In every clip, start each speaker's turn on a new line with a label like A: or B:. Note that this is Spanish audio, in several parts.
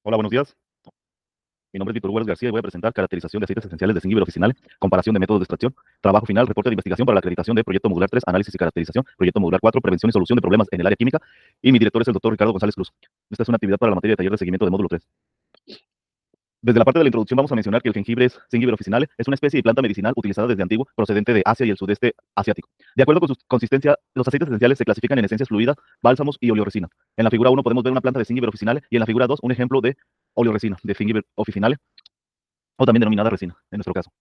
A: Hola, buenos días. Mi nombre es Víctor Hugo García y voy a presentar caracterización de aceites esenciales de Zingiber oficinal, comparación de métodos de extracción, trabajo final, reporte de investigación para la acreditación de Proyecto Modular 3, análisis y caracterización, Proyecto Modular 4, prevención y solución de problemas en el área química, y mi director es el doctor Ricardo González Cruz. Esta es una actividad para la materia de taller de seguimiento de módulo 3. Desde la parte de la introducción vamos a mencionar que el jengibre es Zingiber officinale, es una especie de planta medicinal utilizada desde antiguo, procedente de Asia y el sudeste asiático. De acuerdo con su consistencia, los aceites esenciales se clasifican en esencias fluidas, bálsamos y oleoresina. En la figura 1 podemos ver una planta de Zingiber officinale y en la figura 2 un ejemplo de oleoresina de Zingiber officinale, o también denominada resina, en nuestro caso.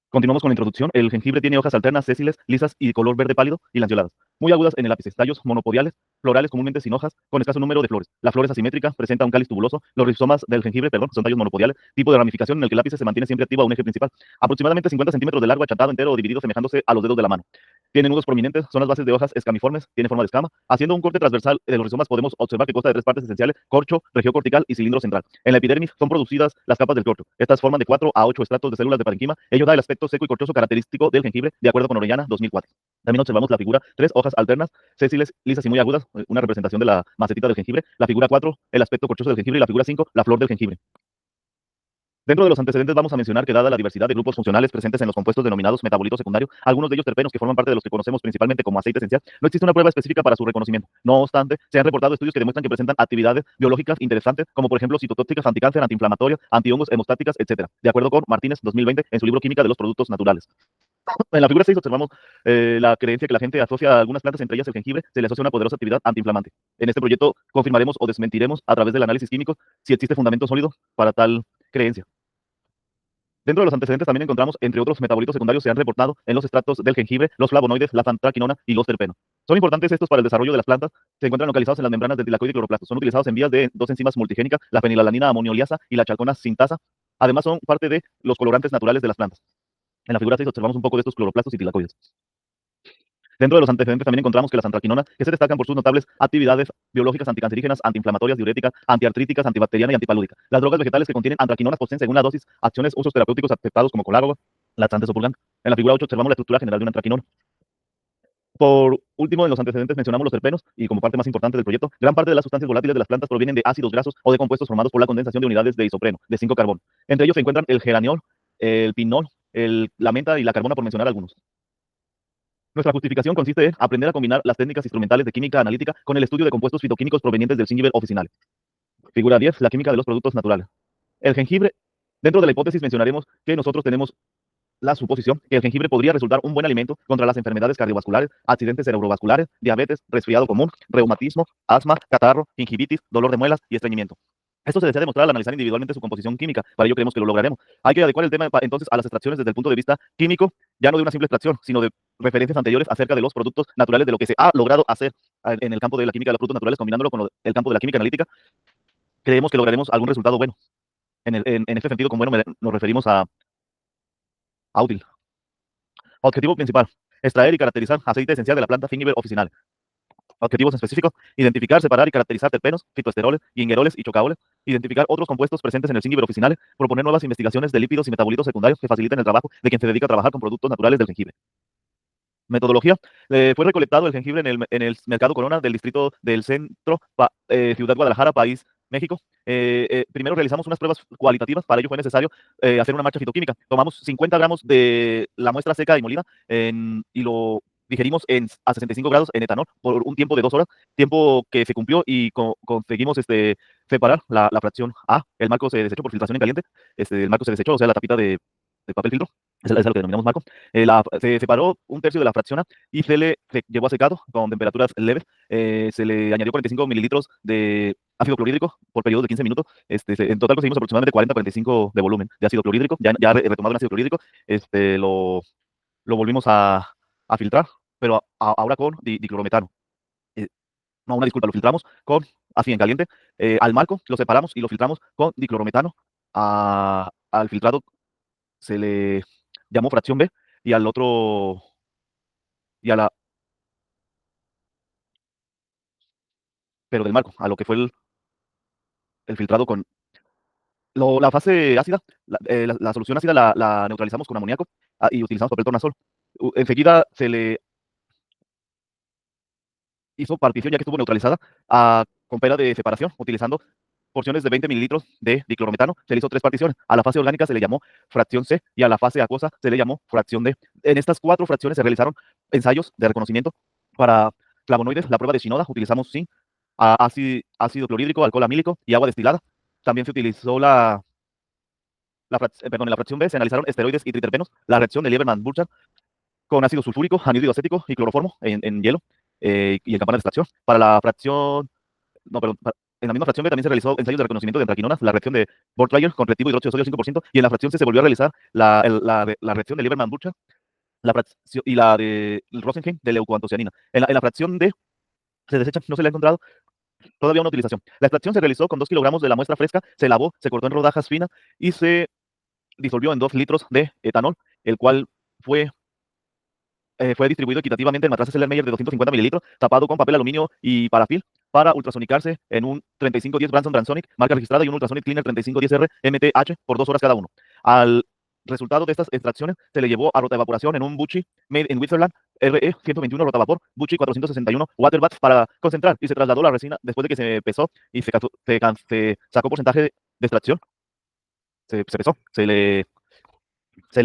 A: Continuamos con la introducción. El jengibre tiene hojas alternas, sésiles, lisas y de color verde pálido y lanceoladas, muy agudas en el ápice, tallos monopodiales, florales comúnmente sin hojas, con escaso número de flores. La flor es asimétrica, presenta un cáliz tubuloso. Los rizomas del jengibre, son tallos monopodiales, tipo de ramificación en el que el ápice se mantiene siempre activo a un eje principal, aproximadamente 50 centímetros de largo, achatado entero o dividido semejándose a los dedos de la mano. Tiene nudos prominentes, son las bases de hojas escamiformes, tiene forma de escama. Haciendo un corte transversal de los rizomas podemos observar que consta de tres partes esenciales: corcho, región cortical y cilindro central. En la epidermis son producidas las capas del corcho. Estas forman de 4 a 8 estratos de células de parenquima. Ello da el aspecto seco y corchoso característico del jengibre, de acuerdo con Orellana 2004. También observamos la figura 3, hojas alternas, sésiles, lisas y muy agudas, una representación de la macetita del jengibre. La figura 4, el aspecto corchoso del jengibre, y la figura 5, la flor del jengibre. Dentro de los antecedentes vamos a mencionar que, dada la diversidad de grupos funcionales presentes en los compuestos denominados metabolitos secundarios, algunos de ellos terpenos que forman parte de los que conocemos principalmente como aceite esencial, no existe una prueba específica para su reconocimiento. No obstante, se han reportado estudios que demuestran que presentan actividades biológicas interesantes, como por ejemplo citotóxicas, anticáncer, antiinflamatorias, antihongos, hemostáticas, etc., de acuerdo con Martínez 2020 en su libro Química de los Productos Naturales. En la figura 6 observamos la creencia que la gente asocia a algunas plantas, entre ellas el jengibre, se le asocia una poderosa actividad antiinflamante. En este proyecto confirmaremos o desmentiremos a través del análisis químico si existe fundamento sólido para tal creencia. Dentro de los antecedentes también encontramos, entre otros metabolitos secundarios, se han reportado en los extractos del jengibre los flavonoides, la antraquinona y los terpenos. Son importantes estos para el desarrollo de las plantas. Se encuentran localizados en las membranas del tilacoide y cloroplastos. Son utilizados en vías de dos enzimas multigénicas, la fenilalanina amonioliasa y la chalcona sintasa. Además, son parte de los colorantes naturales de las plantas. En la figura 6 observamos un poco de estos cloroplastos y tilacoides. Dentro de los antecedentes también encontramos que las antraquinonas, que se destacan por sus notables actividades biológicas anticancerígenas, antiinflamatorias, diuréticas, antiartríticas, antibacterianas y antipalúdicas. Las drogas vegetales que contienen antraquinonas poseen, según la dosis, acciones, usos terapéuticos aceptados como colágeno, laxantes o purgantes. En la figura 8 observamos la estructura general de una antraquinona. Por último, en los antecedentes mencionamos los terpenos, y como parte más importante del proyecto, gran parte de las sustancias volátiles de las plantas provienen de ácidos grasos o de compuestos formados por la condensación de unidades de isopreno, de 5-carbón. Entre ellos se encuentran el geraniol, el pinol, la menta y la carbona, por mencionar algunos. Nuestra justificación consiste en aprender a combinar las técnicas instrumentales de química analítica con el estudio de compuestos fitoquímicos provenientes del Zingiber officinale. Figura 10, la química de los productos naturales. El jengibre, dentro de la hipótesis mencionaremos que nosotros tenemos la suposición que el jengibre podría resultar un buen alimento contra las enfermedades cardiovasculares, accidentes cerebrovasculares, diabetes, resfriado común, reumatismo, asma, catarro, gingivitis, dolor de muelas y estreñimiento. Esto se desea demostrar al analizar individualmente su composición química. Para ello creemos que lo lograremos. Hay que adecuar el tema entonces a las extracciones desde el punto de vista químico, ya no de una simple extracción, sino de referencias anteriores acerca de los productos naturales, de lo que se ha logrado hacer en el campo de la química de los productos naturales, combinándolo con el campo de la química analítica. Creemos que lograremos algún resultado bueno. En este sentido, con bueno nos referimos a útil. Objetivo principal: extraer y caracterizar aceite esencial de la planta Zingiber officinale. Objetivos específicos: identificar, separar y caracterizar terpenos, fitoesteroles, gingeroles y chocaoles, identificar otros compuestos presentes en el Zingiber officinale, proponer nuevas investigaciones de lípidos y metabolitos secundarios que faciliten el trabajo de quien se dedica a trabajar con productos naturales del jengibre. Metodología: fue recolectado el jengibre en el mercado Corona del distrito del centro, Ciudad Guadalajara, país México. Primero realizamos unas pruebas cualitativas. Para ello fue necesario hacer una marcha fitoquímica. Tomamos 50 gramos de la muestra seca y molida y lo digerimos a 65 grados en etanol por un tiempo de 2 horas, tiempo que se cumplió y conseguimos separar la fracción A. El marco se desechó por filtración en caliente. El marco se desechó, o sea, la tapita de papel filtro. Es lo que denominamos marco. Se separó un tercio de la fracción A y se llevó a secado con temperaturas leves. Se le añadió 45 mililitros de ácido clorhídrico por periodo de 15 minutos. En total conseguimos aproximadamente 40-45 de volumen de ácido clorhídrico. Ya retomado el ácido clorhídrico, lo volvimos a filtrar, pero ahora con diclorometano. No, una disculpa, lo filtramos así en caliente, al marco, lo separamos y lo filtramos con diclorometano. Al filtrado se le llamó fracción B, y al otro, y a la, pero del marco, a lo que fue el filtrado con la fase ácida. La solución ácida la neutralizamos con amoníaco, y utilizamos papel tornasol. Enseguida se le hizo partición, ya que estuvo neutralizada, con pera de separación, utilizando porciones de 20 mililitros de diclorometano, se le hizo 3 particiones. A la fase orgánica se le llamó fracción C y a la fase acuosa se le llamó fracción D. En estas 4 fracciones se realizaron ensayos de reconocimiento para flavonoides. La prueba de Shinoda utilizamos zinc, ácido clorhídrico, alcohol amílico y agua destilada. También se utilizó en la fracción B se analizaron esteroides y triterpenos. La reacción de Lieberman-Burchard con ácido sulfúrico, anhídrido acético y cloroformo en hielo y en campana de extracción. Para la fracción, no, perdón, en la misma fracción B también se realizó ensayos de reconocimiento de antraquinonas, la reacción de Bortrier con reactivo hidróxido de sodio 5%, y en la fracción C se volvió a realizar la reacción de Lieberman-Burchard y la de Rosenheim de leucoantocianina. En la fracción D se desecha, no se le ha encontrado todavía una utilización. La extracción se realizó con 2 kilogramos de la muestra fresca, se lavó, se cortó en rodajas finas y se disolvió en 2 litros de etanol, el cual fue distribuido equitativamente en matraces Erlenmeyer de 250 mililitros, tapado con papel aluminio y parafil para ultrasonicarse en un 3510 Branson Transonic, marca registrada, y un Ultrasonic Cleaner 3510R MTH por 2 horas cada uno. Al resultado de estas extracciones se le llevó a rotaevaporación en un Bucci Made in Switzerland RE 121 rotavapor, Bucci 461 Waterbath para concentrar, y se trasladó la resina después de que se pesó y se sacó porcentaje de extracción. Se pesó, se le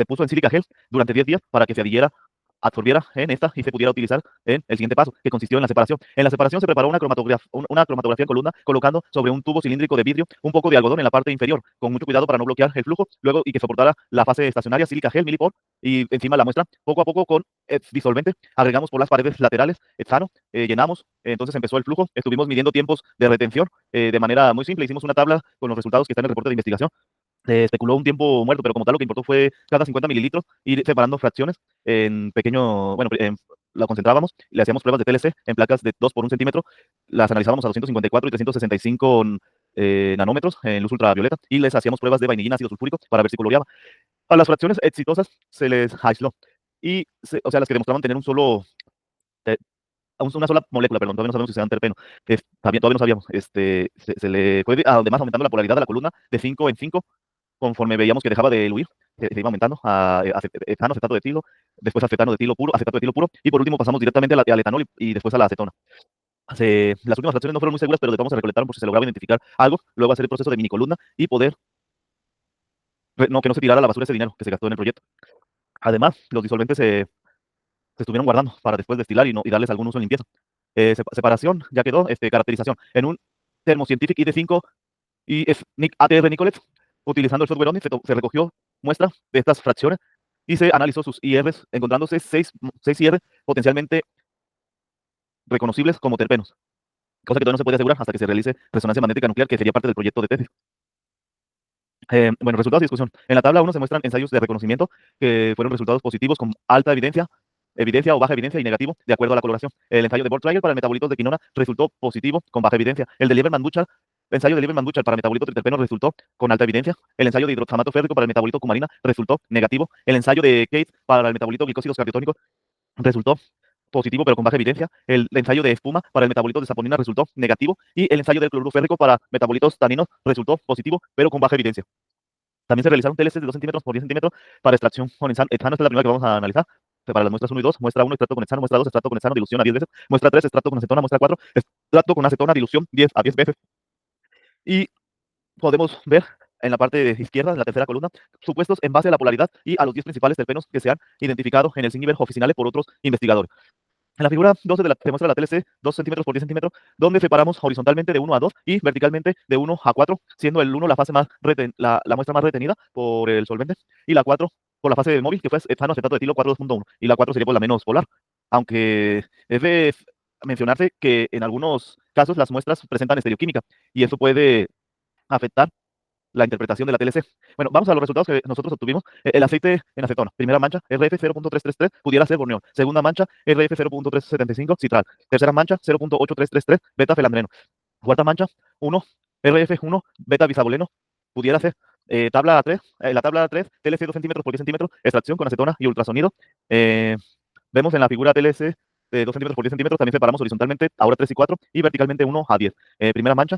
A: puso en sílica gel durante 10 días para que se adhiriera, absorbiera en esta y se pudiera utilizar en el siguiente paso, que consistió en la separación. En la separación se preparó una cromatografía en columna, colocando sobre un tubo cilíndrico de vidrio un poco de algodón en la parte inferior, con mucho cuidado para no bloquear el flujo, luego y que soportara la fase estacionaria, sílica gel, milipor, y encima la muestra, poco a poco con disolvente, agregamos por las paredes laterales hexano, llenamos, entonces empezó el flujo, estuvimos midiendo tiempos de retención de manera muy simple, hicimos una tabla con los resultados que están en el reporte de investigación. Se especuló un tiempo muerto, pero como tal lo que importó fue cada 50 mililitros ir separando fracciones en pequeño, bueno, la concentrábamos y le hacíamos pruebas de TLC en placas de 2 por 1 centímetro, las analizábamos a 254 y 365 nanómetros en luz ultravioleta y les hacíamos pruebas de vainillina ácido sulfúrico para ver si coloreaba. A las fracciones exitosas se les aisló y, o sea, las que demostraban tener una sola molécula, perdón, todavía no sabemos si sean terpeno, todavía no sabíamos, se le fue además aumentando la polaridad de la columna de 5 en 5 conforme veíamos que dejaba de diluir, se iba aumentando a etano, acetato de etilo, después acetato de etilo puro, y por último pasamos directamente al etanol y después a la acetona. Las últimas fracciones no fueron muy seguras, pero vamos a recolectar por si se lograba identificar algo, luego hacer el proceso de mini columna y poder, que no se tirara a la basura ese dinero que se gastó en el proyecto. Además, los disolventes se estuvieron guardando para después destilar y darles algún uso en limpieza. Separación, ya quedó, caracterización. En un Thermoscientific ID5 y ATR Nicolet, utilizando el software OMNI, se recogió muestra de estas fracciones y se analizó sus IRs, encontrándose 6 IR potencialmente reconocibles como terpenos, cosa que todavía no se puede asegurar hasta que se realice resonancia magnética nuclear, que sería parte del proyecto de tesis. Bueno, resultados de discusión. En la tabla 1 se muestran ensayos de reconocimiento que fueron resultados positivos con alta evidencia o baja evidencia y negativo de acuerdo a la coloración. El ensayo de Bortrier para el metabolitos de quinona resultó positivo con baja evidencia. El de Lieberman-Burchard, ensayo de Lieberman-Burchard para metabolitos triterpenos resultó con alta evidencia. El ensayo de hidroxamato férrico para el metabolito cumarina resultó negativo. El ensayo de Cates para el metabolito glicósidos cardiotónicos resultó positivo pero con baja evidencia. El ensayo de espuma para el metabolito de saponina resultó negativo y el ensayo del cloruro férrico para metabolitos taninos resultó positivo pero con baja evidencia. También se realizaron TLCs de 2 centímetros por 10 centímetros para extracción con hexano. Esta es la primera que vamos a analizar. Para las muestras 1 y 2, muestra 1, extracto con hexano, muestra 2, extracto con hexano, dilución a 10 veces, muestra 3, extracto con acetona, muestra 4, extracto con acetona, dilución 10 a 10 veces. Y podemos ver en la parte de izquierda, en la tercera columna, supuestos en base a la polaridad y a los 10 principales terpenos que se han identificado en el Zingiber Officinale por otros investigadores. En la figura 12 se muestra la TLC 2 centímetros por 10 centímetros, donde separamos horizontalmente de 1 a 2 y verticalmente de 1 a 4, siendo el 1 la fase más la muestra más retenida por el solvente, y la 4 por la fase móvil, que fue etano acetato de etilo 4.2.1, y la 4 sería por la menos polar. Aunque es de mencionarse que en algunos casos las muestras presentan estereoquímica, y eso puede afectar la interpretación de la TLC. Bueno, vamos a los resultados que nosotros obtuvimos. El aceite en acetona. Primera mancha, RF 0.333, pudiera ser borneol. Segunda mancha, RF 0.375, citral. Tercera mancha, 0.8333, beta felandreno. Cuarta mancha, 1, RF 1, beta bisaboleno, pudiera ser. Tabla 3, la tabla 3, TLC 2 centímetros por 10 centímetros, extracción con acetona y ultrasonido. Vemos en la figura TLC de 2 centímetros por 10 centímetros, también separamos horizontalmente, ahora 3 y 4, y verticalmente 1 a 10. Primera mancha,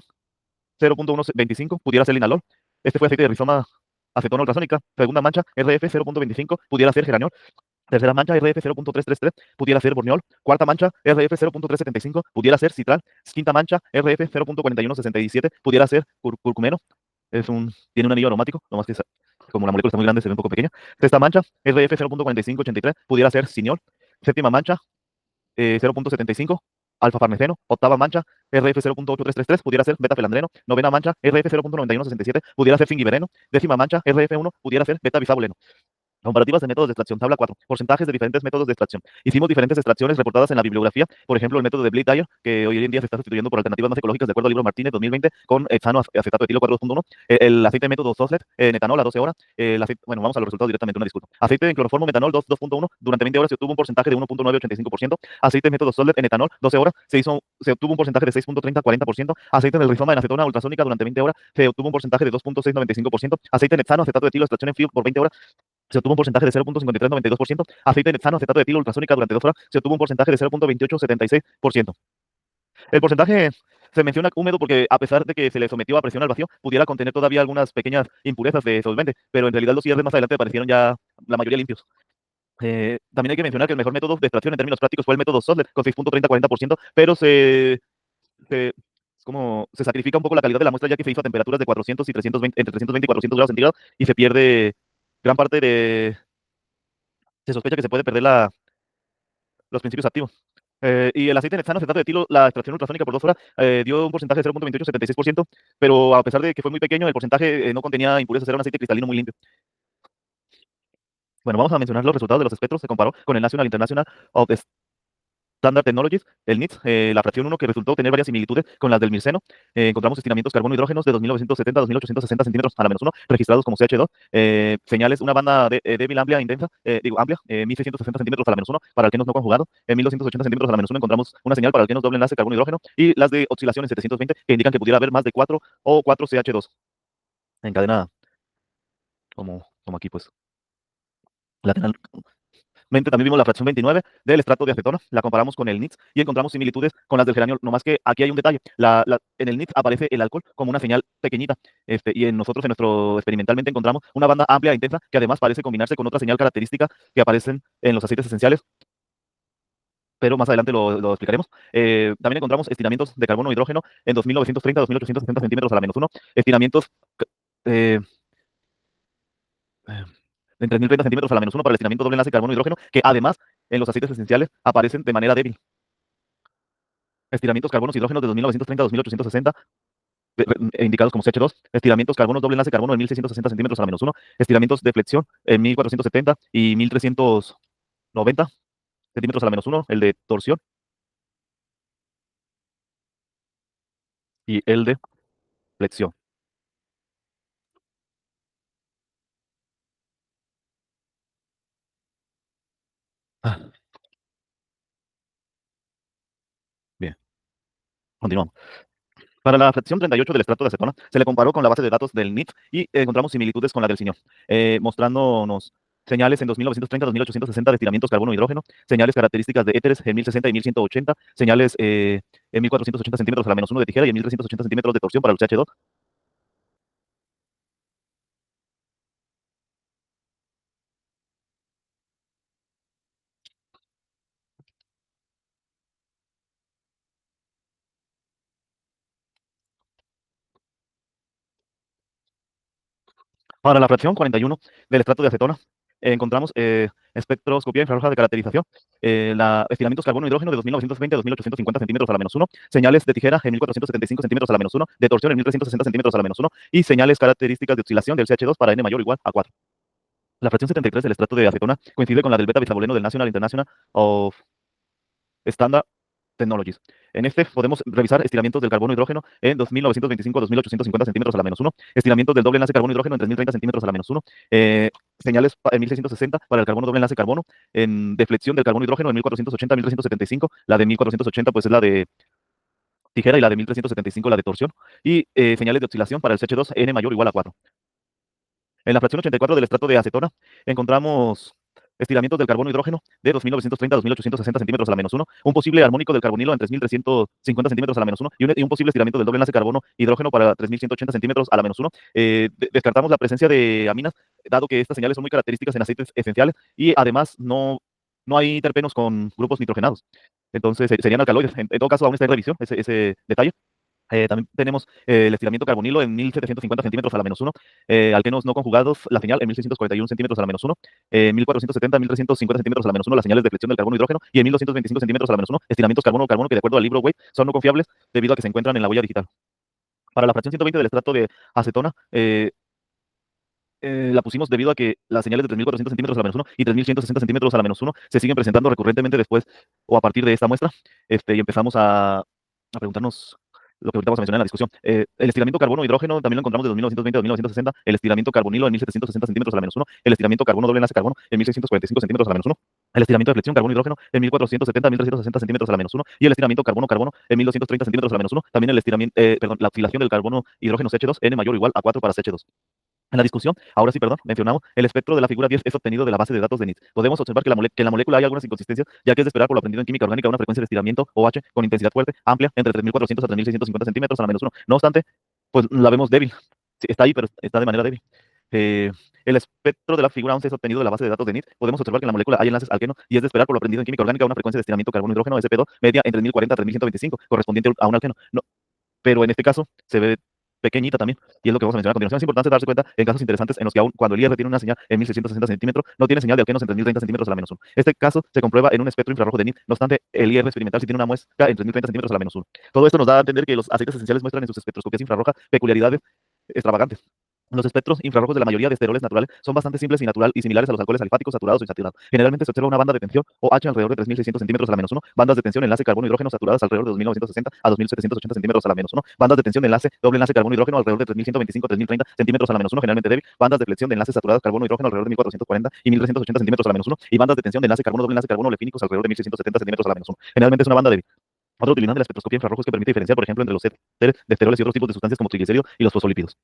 A: 0.125, pudiera ser linalol. Este fue aceite de rizoma acetona ultrasónica. Segunda mancha, RF 0.25, pudiera ser geraniol. Tercera mancha, RF 0.333, pudiera ser borneol. Cuarta mancha, RF 0.375, pudiera ser citral. Quinta mancha, RF 0.4167, pudiera ser curcumeno. Tiene un anillo aromático, nomás que como la molécula está muy grande se ve un poco pequeña. Sexta mancha, RF 0.4583, pudiera ser cineol. Séptima mancha, 0.75, alfa-farneseno. Octava mancha, RF 0.8333, pudiera ser beta-felandreno. Novena mancha, RF 0.9167, pudiera ser fingibereno. Décima mancha, RF 1, pudiera ser beta-bisaboleno. Comparativas de métodos de extracción. Tabla 4. Porcentajes de diferentes métodos de extracción. Hicimos diferentes extracciones reportadas en la bibliografía. Por ejemplo, el método de Bleed-Dyer, que hoy en día se está sustituyendo por alternativas más ecológicas de acuerdo al libro Martínez 2020 con hexano acetato de etilo 4.2.1. El aceite método Soslet en etanol a 12 horas. Bueno, vamos a los resultados directamente, una disculpa. Aceite en cloroformo metanol 2.1. Durante 20 horas se obtuvo un porcentaje de 1.985%. Aceite método Soslet en etanol 12 horas se obtuvo un porcentaje de 6.30-40%. Aceite en el rizoma en acetona ultrasónica durante 20 horas se obtuvo un porcentaje de 2.695%. Aceite en hexano acetato de etilo extracción en frío por 20 horas se obtuvo un porcentaje de 0.5392%. Aceite de hexano acetato de etilo ultrasónica durante 2 horas se obtuvo un porcentaje de 0.2876%. El porcentaje se menciona húmedo porque a pesar de que se le sometió a presión al vacío, pudiera contener todavía algunas pequeñas impurezas de solvente, pero en realidad los cierres más adelante aparecieron ya la mayoría limpios. También hay que mencionar que el mejor método de extracción en términos prácticos fue el método Soslet con 6.30-40%, pero se, se sacrifica un poco la calidad de la muestra ya que se hizo a temperaturas de 400 y 320, entre 320 y 400 grados centígrados y se pierde gran parte se sospecha que se puede perder los principios activos. Y el aceite hexano acetato de etilo, la extracción ultrasónica por 2 horas dio un porcentaje de 0.2876%, pero a pesar de que fue muy pequeño, el porcentaje no contenía impurezas, era un aceite cristalino muy limpio. Bueno, vamos a mencionar los resultados de los espectros. Se comparó con el National International of Standard Technologies, el NITS, la fracción 1, que resultó tener varias similitudes con las del mirceno. Encontramos estiramientos carbono-hidrógenos de 2.970 a 2.860 centímetros a la menos 1, registrados como CH2. Señales, una banda débil, amplia, intensa, amplia, 1.660 centímetros a la menos 1 para alquenos no conjugados. En 1.280 centímetros a la menos 1 encontramos una señal para alquenos doble enlace carbono-hidrógeno y las de oscilación en 720 que indican que pudiera haber más de 4 o 4 CH2 en cadena, como aquí, pues, lateral. También vimos la fracción 29 del estrato de acetona, la comparamos con el NITS y encontramos similitudes con las del geranio, no más que aquí hay un detalle, en el NITS aparece el alcohol como una señal pequeñita, y en nosotros, en nuestro experimentalmente, encontramos una banda amplia e intensa que además parece combinarse con otra señal característica que aparecen en los aceites esenciales, pero más adelante lo explicaremos. También encontramos estiramientos de carbono e hidrógeno en 2.930 a 2.860 centímetros a la menos 1, estiramientos eh, en 3.030 centímetros a la menos 1 para el estiramiento doble enlace carbono-hidrógeno, que además en los aceites esenciales aparecen de manera débil. Estiramientos carbonos hidrógenos de 2.930 a 2.860, indicados como CH2. Estiramientos carbonos doble enlace carbono de 1.660 centímetros a la menos 1. Estiramientos de flexión en 1.470 y 1.390 centímetros a la menos 1. El de torsión y el de flexión. Ah, bien, continuamos. Para la fracción 38 del estrato de acetona, se le comparó con la base de datos del NIT y encontramos similitudes con la del ciñón, mostrándonos señales en 2.930 a 2.860 de estiramientos carbono-hidrógeno, señales características de éteres en 1.060 y 1.180, señales en 1.480 centímetros a la menos 1 de tijera y en 1.380 centímetros de torsión para el CH2. Para la fracción 41 del estrato de acetona, encontramos espectroscopía infrarroja de caracterización, estiramientos carbono-hidrógeno de 2.920 a 2.850 centímetros a la menos 1, señales de tijera en 1.475 centímetros a la menos 1, de torsión en 1.360 centímetros a la menos 1 y señales características de oscilación del CH2 para n mayor o igual a 4. La fracción 73 del estrato de acetona coincide con la del beta-bisaboleno del National International of Standard Technologies. En este podemos revisar estiramientos del carbono-hidrógeno en 2.925 a 2.850 centímetros a la menos 1, estiramientos del doble enlace carbono-hidrógeno en 3.030 centímetros a la menos 1, señales en 1.660 para el carbono doble enlace carbono, en deflexión del carbono-hidrógeno en 1.480 a 1.375, la de 1.480 pues es la de tijera y la de 1.375 la de torsión, y señales de oscilación para el CH2 n mayor o igual a 4. En la fracción 84 del estrato de acetona encontramos estiramientos del carbono hidrógeno de 2.930 a 2.860 centímetros a la menos 1, un posible armónico del carbonilo en 3.350 centímetros a la menos 1 y un posible estiramiento del doble enlace carbono hidrógeno para 3.180 centímetros a la menos 1. Descartamos la presencia de aminas, dado que estas señales son muy características en aceites esenciales y además no hay terpenos con grupos nitrogenados. Entonces serían alcaloides. En todo caso, aún está en revisión ese detalle. También tenemos el estiramiento carbonilo en 1.750 centímetros a la menos 1, alquenos no conjugados, la señal en 1.641 centímetros a la menos 1, 1.470, 1.350 centímetros a la menos 1, las señales de flexión del carbono hidrógeno, y en 1.225 centímetros a la menos 1, estiramientos carbono-carbono que de acuerdo al libro Weight son no confiables debido a que se encuentran en la huella digital. Para la fracción 120 del estrato de acetona, la pusimos debido a que las señales de 3.400 centímetros a la menos 1 y 3.160 centímetros a la menos 1 se siguen presentando recurrentemente después o a partir de esta muestra, y empezamos a preguntarnos lo que ahorita vamos a mencionar en la discusión. El estiramiento carbono-hidrógeno también lo encontramos de 2.920 a 2.960, el estiramiento carbonilo en 1.760 centímetros a la menos 1, el estiramiento carbono doble enlace carbono en 1.645 centímetros a la menos 1, el estiramiento de flexión carbono-hidrógeno en 1.470 a 1.360 centímetros a la menos 1 y el estiramiento carbono-carbono en 1.230 centímetros a la menos 1. También el estiramiento, la oscilación del carbono hidrógeno CH2 n mayor o igual a 4 para CH2. En la discusión, ahora sí, perdón, mencionamos, el espectro de la figura 10 es obtenido de la base de datos de NIT. Podemos observar que, en la molécula hay algunas inconsistencias, ya que es de esperar por lo aprendido en química orgánica una frecuencia de estiramiento OH con intensidad fuerte, amplia, entre 3.400 a 3.650 centímetros a la menos 1. No obstante, pues la vemos débil. Sí, está ahí, pero está de manera débil. Eh, el espectro de la figura 11 es obtenido de la base de datos de NIT. Podemos observar que en la molécula hay enlaces alqueno y es de esperar por lo aprendido en química orgánica una frecuencia de estiramiento carbono-hidrógeno SP2 media entre 1.040 a 3.125, correspondiente a un alqueno. No, pero en este caso se ve pequeñita también, y es lo que vamos a mencionar a continuación. Es importante darse cuenta en casos interesantes en los que aún cuando el IR tiene una señal en 1.660 centímetros, no tiene señal de alquenos en 3.030 centímetros a la menos 1. Este caso se comprueba en un espectro infrarrojo de NIT, no obstante, el IR experimental sí tiene una muestra en 3.030 centímetros a la menos 1. Todo esto nos da a entender que los aceites esenciales muestran en sus espectroscopías infrarrojas peculiaridades extravagantes. Los espectros infrarrojos de la mayoría de esteroles naturales son bastante simples y similares a los alcoholes alifáticos saturados o insaturados. Generalmente se observa una banda de tensión OH alrededor de 3.600 centímetros a la menos 1, bandas de tensión enlace carbono-hidrógeno saturadas alrededor de 2.960 a 2.780 centímetros a la menos 1, bandas de tensión de enlace doble enlace carbono-hidrógeno alrededor de 3.125 a 3.030 centímetros a la menos 1, generalmente débil, bandas de flexión de enlaces saturados carbono-hidrógeno alrededor de 1.440 y 1.380 centímetros a la menos 1, y bandas de tensión de enlace carbono doble enlace carbono olefínicos alrededor de 1.670 centímetros a la menos 1. Generalmente es una banda débil. Otra utilidad de la espectroscopía infrarroja es que permite diferenciar, por ejemplo, entre los éteres de esteroles y otros tipos de sustancias como triglicéridos y los fosfolípidos.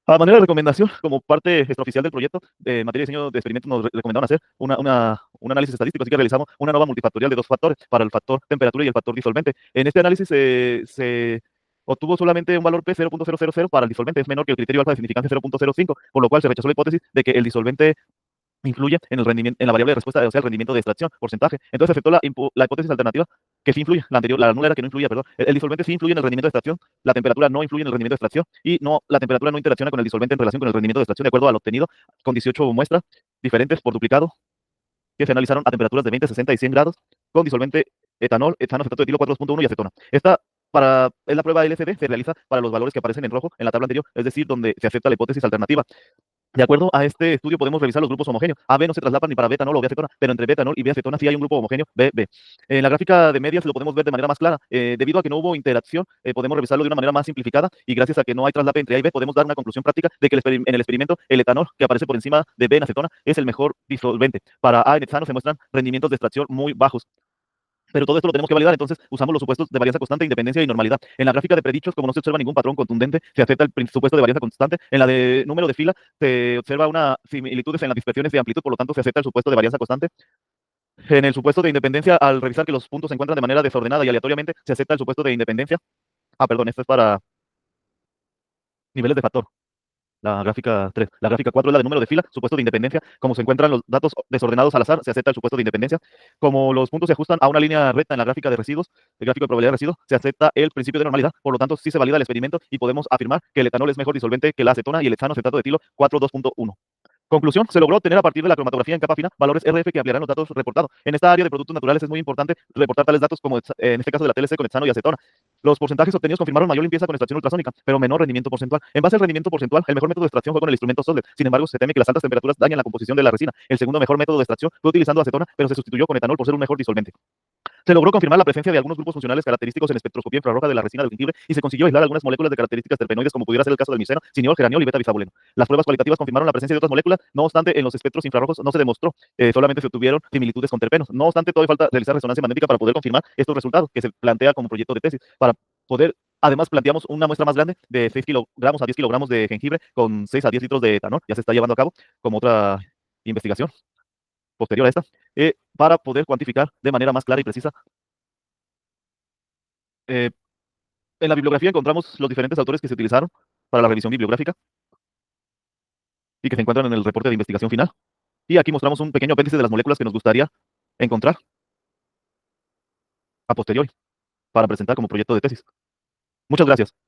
A: A manera de recomendación, como parte extraoficial del proyecto, en materia de diseño de experimentos nos recomendaron hacer un análisis estadístico, así que realizamos una nueva multifactorial de dos factores para el factor temperatura y el factor disolvente. En este análisis se obtuvo solamente un valor P 0.000 para el disolvente, es menor que el criterio alfa de significancia 0.05, por lo cual se rechazó la hipótesis de que el disolvente influye en el rendimiento, en la variable de respuesta, o sea, el rendimiento de extracción, porcentaje. Entonces aceptó la hipótesis alternativa que sí influye, la anterior, la nula era que no influía, perdón. El disolvente sí influye en el rendimiento de extracción, la temperatura no influye en el rendimiento de extracción y no, la temperatura no interacciona con el disolvente en relación con el rendimiento de extracción de acuerdo al obtenido con 18 muestras diferentes por duplicado que se analizaron a temperaturas de 20, 60 y 100 grados con disolvente etanol, etano, acetato de etilo 4.1 y acetona. Esta es la prueba LCD, se realiza para los valores que aparecen en rojo en la tabla anterior, es decir, donde se acepta la hipótesis alternativa. De acuerdo a este estudio podemos revisar los grupos homogéneos. AB no se traslapan ni para betanol o acetona, pero entre betanol y acetona sí hay un grupo homogéneo, BB. En la gráfica de medias lo podemos ver de manera más clara. Debido a que no hubo interacción, podemos revisarlo de una manera más simplificada y gracias a que no hay traslape entre A y B, podemos dar una conclusión práctica de que en el experimento el etanol que aparece por encima de B en acetona es el mejor disolvente. Para A en hexano se muestran rendimientos de extracción muy bajos. Pero todo esto lo tenemos que validar, entonces usamos los supuestos de varianza constante, independencia y normalidad. En la gráfica de predichos, como no se observa ningún patrón contundente, se acepta el supuesto de varianza constante. En la de número de fila se observa una similitudes en las dispersiones de amplitud, por lo tanto se acepta el supuesto de varianza constante. En el supuesto de independencia, al revisar que los puntos se encuentran de manera desordenada y aleatoriamente, se acepta el supuesto de independencia. Perdón, esto es para niveles de factor. La gráfica 3. La gráfica 4 es la de número de fila, supuesto de independencia. Como se encuentran los datos desordenados al azar, se acepta el supuesto de independencia. Como los puntos se ajustan a una línea recta en la gráfica de residuos, el gráfico de probabilidad de residuos, se acepta el principio de normalidad. Por lo tanto, sí se valida el experimento y podemos afirmar que el etanol es mejor disolvente que la acetona y el hexano acetato de etilo 4.2.1. Conclusión, se logró obtener a partir de la cromatografía en capa fina valores RF que ampliarán los datos reportados. En esta área de productos naturales es muy importante reportar tales datos como en este caso de la TLC con hexano y acetona. Los porcentajes obtenidos confirmaron mayor limpieza con extracción ultrasónica, pero menor rendimiento porcentual. En base al rendimiento porcentual, el mejor método de extracción fue con el instrumento Solder. Sin embargo, se teme que las altas temperaturas dañan la composición de la resina. El segundo mejor método de extracción fue utilizando acetona, pero se sustituyó con etanol por ser un mejor disolvente. Se logró confirmar la presencia de algunos grupos funcionales característicos en espectroscopía infrarroja de la resina del jengibre y se consiguió aislar algunas moléculas de características terpenoides como pudiera ser el caso del miceno, cineol, geraniol y beta-bisaboleno. Las pruebas cualitativas confirmaron la presencia de otras moléculas, no obstante en los espectros infrarrojos no se demostró, solamente se obtuvieron similitudes con terpenos. No obstante, todavía falta realizar resonancia magnética para poder confirmar estos resultados que se plantea como proyecto de tesis. Para poder, además planteamos una muestra más grande de 6 kilogramos a 10 kilogramos de jengibre con 6 a 10 litros de etanol, ya se está llevando a cabo como otra investigación. posterior a esta, para poder cuantificar de manera más clara y precisa. Eh, en la bibliografía encontramos los diferentes autores que se utilizaron para la revisión bibliográfica y que se encuentran en el reporte de investigación final. Y aquí mostramos un pequeño apéndice de las moléculas que nos gustaría encontrar a posteriori para presentar como proyecto de tesis. Muchas gracias.